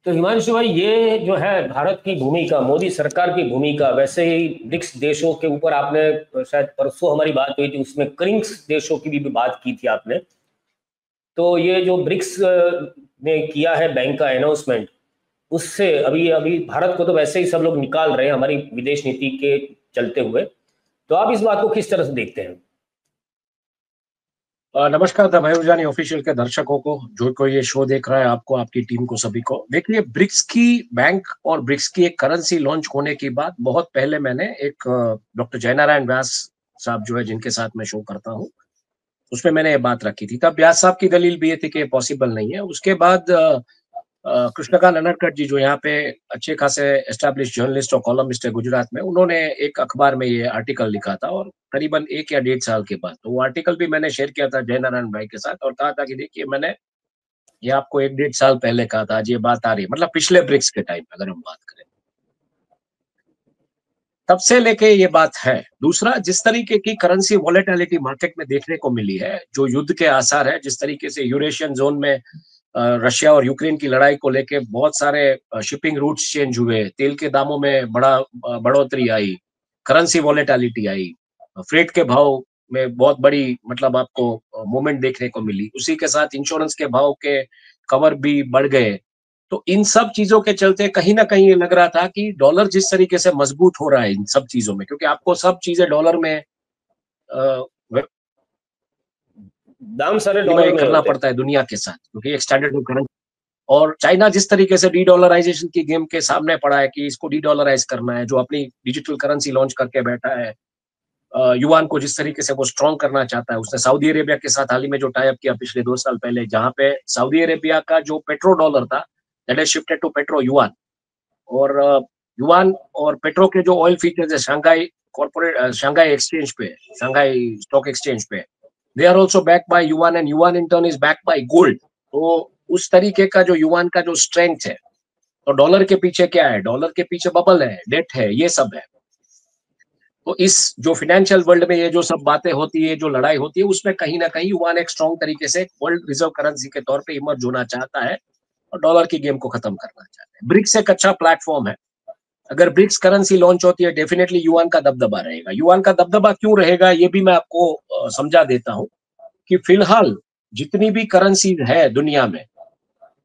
तो हिमांशु भाई, ये जो है भारत की भूमिका, मोदी सरकार की भूमिका, वैसे ही ब्रिक्स देशों के ऊपर आपने शायद परसों हमारी बात हुई थी, उसमें क्रिंक्स देशों की भी बात की थी आपने। तो ये जो ब्रिक्स ने किया है बैंक का अनाउंसमेंट, उससे अभी अभी भारत को तो वैसे ही सब लोग निकाल रहे हैं हमारी विदेश नीति के चलते हुए। तो आप इस बात को किस तरह से देखते हैं? नमस्कार द मयूर जानी ऑफिशियल के दर्शकों को, जो कोई ये शो देख रहा है, आपको, आपकी टीम को, सभी को। देखिए, ब्रिक्स की बैंक और ब्रिक्स की एक करेंसी लॉन्च होने की बात बहुत पहले मैंने एक डॉक्टर जयनारायण व्यास साहब जो है, जिनके साथ मैं शो करता हूँ, उसमें मैंने ये बात रखी थी। तब व्यास साहब की दलील भी ये थी कि पॉसिबल नहीं है। उसके बाद कृष्णकांत अनरकट जी, जो यहाँ पे अच्छे खासे एस्टैब्लिश जर्नलिस्ट और कॉलमिस्ट है गुजरात में, उन्होंने एक अखबार में ये आर्टिकल लिखा था, और करीबन 1 या 1.5 साल के बाद तो वो आर्टिकल भी मैंने शेयर किया था जयनारायण भाई के साथ, और कहा था कि देखिए, मैंने ये आपको 1 1.5 साल पहले कहा था, आज ये बात आ रही है, मतलब पिछले ब्रिक्स के टाइम अगर हम बात करें, तब से लेके ये बात है। दूसरा, जिस तरीके की करेंसी वॉलेटिलिटी मार्केट में देखने को मिली है, जो युद्ध के आसार है, जिस तरीके से यूरेशियन जोन में रशिया और यूक्रेन की लड़ाई को लेके बहुत सारे शिपिंग रूट्स चेंज हुए, तेल के दामों में बड़ा बढ़ोतरी आई, करेंसी वॉलेटिलिटी आई, फ्रेट के भाव में बहुत बड़ी, मतलब आपको मूवमेंट देखने को मिली। उसी के साथ इंश्योरेंस के भाव के कवर भी बढ़ गए। तो इन सब चीजों के चलते कहीं ना कहीं ये लग रहा था कि डॉलर जिस तरीके से मजबूत हो रहा है इन सब चीजों में, क्योंकि आपको सब चीजें डॉलर में दाम सारे डॉलर विनिमय में करना होते हैं। पड़ता है दुनिया के साथ, क्योंकि एक स्टैंडर्ड करेंसी। और चाइना जिस तरीके से डी डॉलराइजेशन की गेम के सामने पड़ा है कि इसको डी डॉलराइज करना है, जो अपनी डिजिटल करेंसी लॉन्च करके बैठा है, युआन को जिस तरीके से वो स्ट्रॉन्ग करना चाहता है, उसने सऊदी अरेबिया के साथ हाल ही में जो टाई अप किया पिछले 2 साल पहले, जहां पे सऊदी अरेबिया का जो पेट्रो डॉलर था, that is shifted to petro yuan. और युआन और पेट्रो के जो ऑयल फीचर्स है शंघाई कॉर्पोरेट, शंघाई एक्सचेंज पे, शंघाई स्टॉक एक्सचेंज पे, they are also back by yuan, and yuan in turn is back by gold. तो उस तरीके का जो युआन का जो स्ट्रेंथ है, तो डॉलर के पीछे क्या है? डॉलर के पीछे बबल है, डेट है, ये सब है। तो इस जो फाइनेंशियल वर्ल्ड में ये जो सब बातें होती है, जो लड़ाई होती है, उसमें कहीं ना कहीं युआन एक स्ट्रॉन्ग तरीके से वर्ल्ड रिजर्व करेंसी के तौर पे इमर्ज होना चाहता है, और डॉलर की गेम को खत्म करना चाहता है। ब्रिक्स एक अच्छा प्लेटफॉर्म है। अगर ब्रिक्स करेंसी लॉन्च होती है, डेफिनेटली युआन का दबदबा रहेगा। युआन का दबदबा क्यों रहेगा, ये भी मैं आपको समझा देता हूँ कि फिलहाल जितनी भी करेंसी है दुनिया में,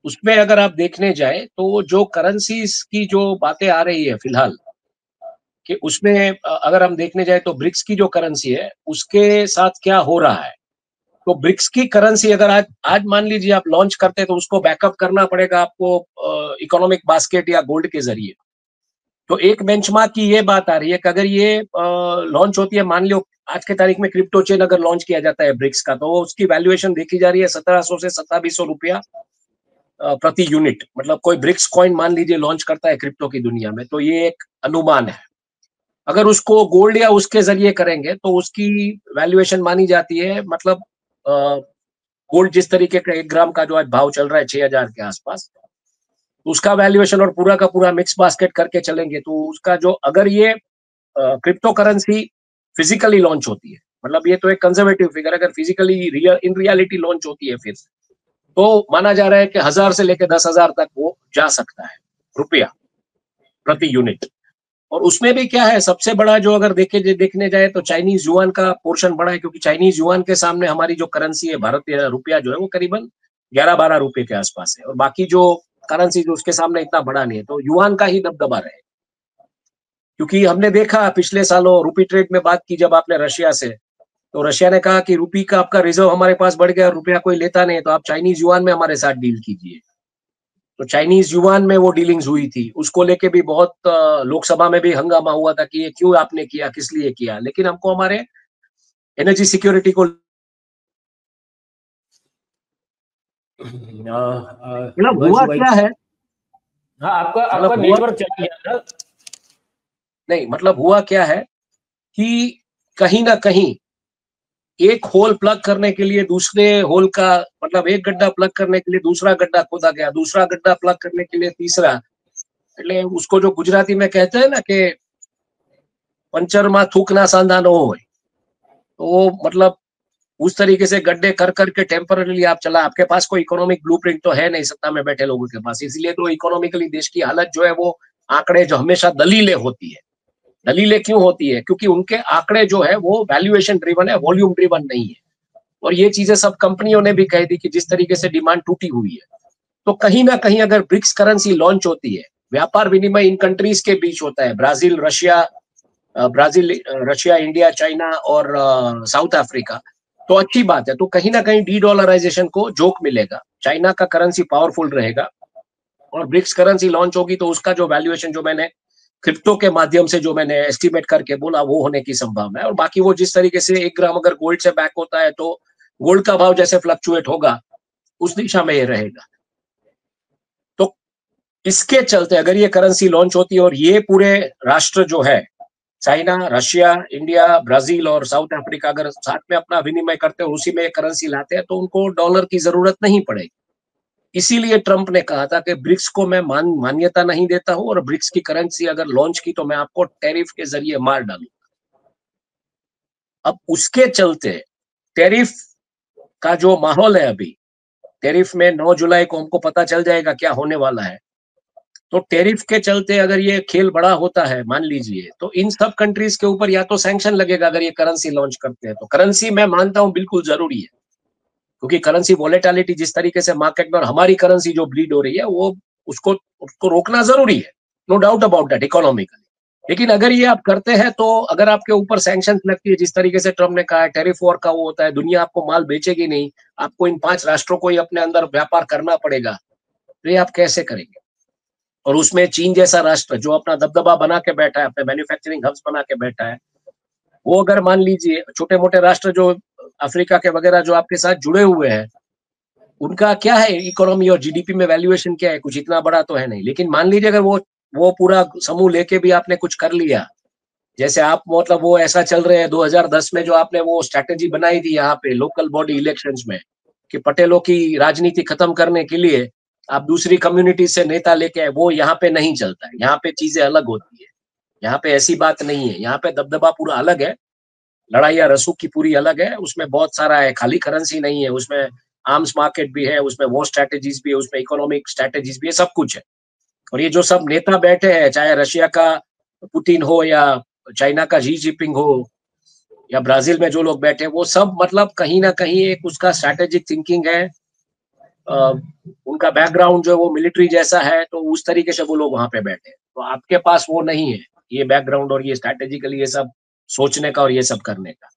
उसमें अगर आप देखने जाए तो जो करेंसीज की जो बातें आ रही है फिलहाल, कि उसमें अगर हम देखने जाए तो ब्रिक्स की जो करेंसी है उसके साथ क्या हो रहा है। तो ब्रिक्स की करेंसी अगर आज आज मान लीजिए आप लॉन्च करते हैं, तो उसको बैकअप करना पड़ेगा आपको इकोनॉमिक बास्केट या गोल्ड के जरिए। तो एक बेंचमार्क की ये बात आ रही है कि अगर ये लॉन्च होती है, मान लो आज के तारीख में क्रिप्टो चेन अगर लॉन्च किया जाता है ब्रिक्स का, तो उसकी वैल्यूएशन देखी जा रही है 1700 से 2700 रुपया प्रति यूनिट। मतलब कोई ब्रिक्स कॉइन मान लीजिए लॉन्च करता है क्रिप्टो की दुनिया में, तो ये एक अनुमान है। अगर उसको गोल्ड या उसके जरिए करेंगे तो उसकी वैल्यूएशन मानी जाती है, मतलब गोल्ड जिस तरीके का 1 ग्राम का जो आज भाव चल रहा है 6,000 के आसपास, तो उसका वैल्यूएशन और पूरा का पूरा मिक्स बास्केट करके चलेंगे, तो उसका जो, अगर ये क्रिप्टो करेंसी फिजिकली लॉन्च होती है, मतलब ये तो एक कंजर्वेटिव फिगर, अगर फिजिकली इन रियलिटी लॉन्च होती है फिर, तो माना जा रहा है कि 1,000 से लेकर 10,000 तक वो जा सकता है रुपया प्रति यूनिट। और उसमें भी क्या है, सबसे बड़ा जो अगर देखने जाए तो चाइनीज युआन का पोर्शन बड़ा है, क्योंकि चाइनीज युआन के सामने हमारी जो करेंसी है भारतीय रुपया जो है वो करीबन 11-12 रुपए के आसपास है, और बाकी जो करेंसी जो उसके सामने इतना बड़ा नहीं है। तो युआन का ही दबदबा रहे, क्योंकि हमने देखा पिछले सालों रूपी ट्रेड में बात की जब आपने रशिया से, तो रशिया ने कहा कि रूपी का आपका रिजर्व हमारे पास बढ़ गया, रुपया कोई लेता नहीं है, तो आप चाइनीज युआन में हमारे साथ डील कीजिए। तो चाइनीज युआन में वो डीलिंग्स हुई थी, उसको लेके भी बहुत लोकसभा में भी हंगामा हुआ था कि ये क्यों आपने किया, किस लिए किया। लेकिन हमको हमारे एनर्जी सिक्योरिटी को, मतलब हिमांशु हुआ भाई, क्या है, हाँ, आपका आपका मतलब हुआ, नेटवर्क चला गया था। नहीं मतलब हुआ क्या है कि कहीं ना कहीं एक होल प्लग करने के लिए दूसरे होल का, मतलब एक गड्ढा प्लग करने के लिए दूसरा गड्ढा खोदा गया, दूसरा गड्ढा प्लग करने के लिए तीसरा। એટલે उसको जो गुजराती में कहते हैं ना कि पंचर में थूक ना सांधा न हो, तो वो मतलब उस तरीके से गड्ढे कर करके टेम्पररीली आप चला, आपके पास कोई इकोनॉमिक ब्लूप्रिंट तो है नहीं सत्ता में बैठे लोगों के पास, इसलिए तो इकोनॉमिकली देश की हालत जो है वो आंकड़े जो हमेशा दलीलें होती है। दलीलें क्यों होती है? क्योंकि उनके आंकड़े जो है वो वैल्यूएशन ड्रिवन है, वॉल्यूम ड्रिवन नहीं है। और ये चीजें सब कंपनियों ने भी कह दी कि जिस तरीके से डिमांड टूटी हुई है, तो कहीं ना कहीं अगर ब्रिक्स करेंसी लॉन्च होती है, व्यापार विनिमय इन कंट्रीज के बीच होता है, ब्राजील, रशिया, इंडिया, चाइना और साउथ अफ्रीका, तो अच्छी बात है। तो कहीं ना कहीं डी डॉलराइजेशन को जोक मिलेगा, चाइना का करेंसी पावरफुल रहेगा और ब्रिक्स करेंसी लॉन्च होगी तो उसका जो वैल्यूएशन जो मैंने क्रिप्टो के माध्यम से जो मैंने एस्टिमेट करके बोला वो होने की संभावना है। और बाकी वो जिस तरीके से 1 ग्राम अगर गोल्ड से बैक होता है तो गोल्ड का भाव जैसे फ्लक्चुएट होगा उस दिशा में ये रहेगा। तो इसके चलते अगर ये करेंसी लॉन्च होती है और ये पूरे राष्ट्र जो है चाइना, रशिया, इंडिया, ब्राजील और साउथ अफ्रीका अगर साथ में अपना विनिमय करते हैं और उसी में करेंसी लाते हैं तो उनको डॉलर की जरूरत नहीं पड़ेगी। इसीलिए ट्रंप ने कहा था कि ब्रिक्स को मैं मान्यता नहीं देता हूं और ब्रिक्स की करेंसी अगर लॉन्च की तो मैं आपको टैरिफ के जरिए मार डालूंगा। अब उसके चलते टैरिफ का जो माहौल है अभी, टैरिफ में 9 जुलाई को हमको पता चल जाएगा क्या होने वाला है। तो टैरिफ के चलते अगर ये खेल बड़ा होता है मान लीजिए, तो इन सब कंट्रीज के ऊपर या तो सैंक्शन लगेगा अगर ये करेंसी लॉन्च करते हैं। तो करेंसी मैं मानता हूं बिल्कुल जरूरी है, क्योंकि करेंसी वॉलेटिलिटी जिस तरीके से मार्केट में और हमारी करेंसी जो ब्लीड हो रही है वो उसको रोकना जरूरी है, no doubt about that economically. लेकिन अगर ये आप करते हैं तो अगर आपके ऊपर सैंक्शन लगती है, जिस तरीके से ट्रम्प ने कहा है टैरिफ वॉर का वो होता है, दुनिया आपको माल बेचेगी नहीं, आपको इन 5 राष्ट्रों को ही अपने अंदर व्यापार करना पड़ेगा, तो ये आप कैसे करेंगे? और उसमें चीन जैसा राष्ट्र जो अपना दबदबा बना के बैठा है, अपने मैन्युफैक्चरिंग हब्स बना के बैठा है, वो अगर मान लीजिए छोटे मोटे राष्ट्र जो अफ्रीका के वगैरह जो आपके साथ जुड़े हुए हैं, उनका क्या है इकोनॉमी और जीडीपी में वैल्यूएशन क्या है, कुछ इतना बड़ा तो है नहीं। लेकिन मान लीजिए अगर वो पूरा समूह लेके भी आपने कुछ कर लिया, जैसे आप मतलब वो ऐसा चल रहे हैं 2010 में जो आपने वो स्ट्रैटेजी बनाई थी यहाँ पे लोकल बॉडी इलेक्शंस में कि पटेलों की राजनीति खत्म करने के लिए आप दूसरी कम्युनिटी से नेता लेके आए, वो यहाँ पे नहीं चलता है। यहाँ पे चीजें अलग होती है, यहाँ पे ऐसी बात नहीं है। यहाँ पे दबदबा पूरा अलग है, लड़ाइयाँ रसूख की पूरी अलग है, उसमें बहुत सारा है, खाली करेंसी नहीं है, उसमें आर्म्स मार्केट भी है, उसमें वॉर स्ट्रैटेजीज भी है, उसमें इकोनॉमिक स्ट्रैटेजीज भी है, सब कुछ है। और ये जो सब नेता बैठे हैं, चाहे रशिया का पुतिन हो या चाइना का जी जिनपिंग हो या ब्राजील में जो लोग बैठे हैं, वो सब मतलब कहीं ना कहीं एक उसका स्ट्रैटेजिक थिंकिंग है, उनका बैकग्राउंड जो है वो मिलिट्री जैसा है, तो उस तरीके से वो लोग वहां पे बैठे हैं। तो आपके पास वो नहीं है ये बैकग्राउंड और ये स्ट्रैटेजिकली ये सब सोचने का और ये सब करने का।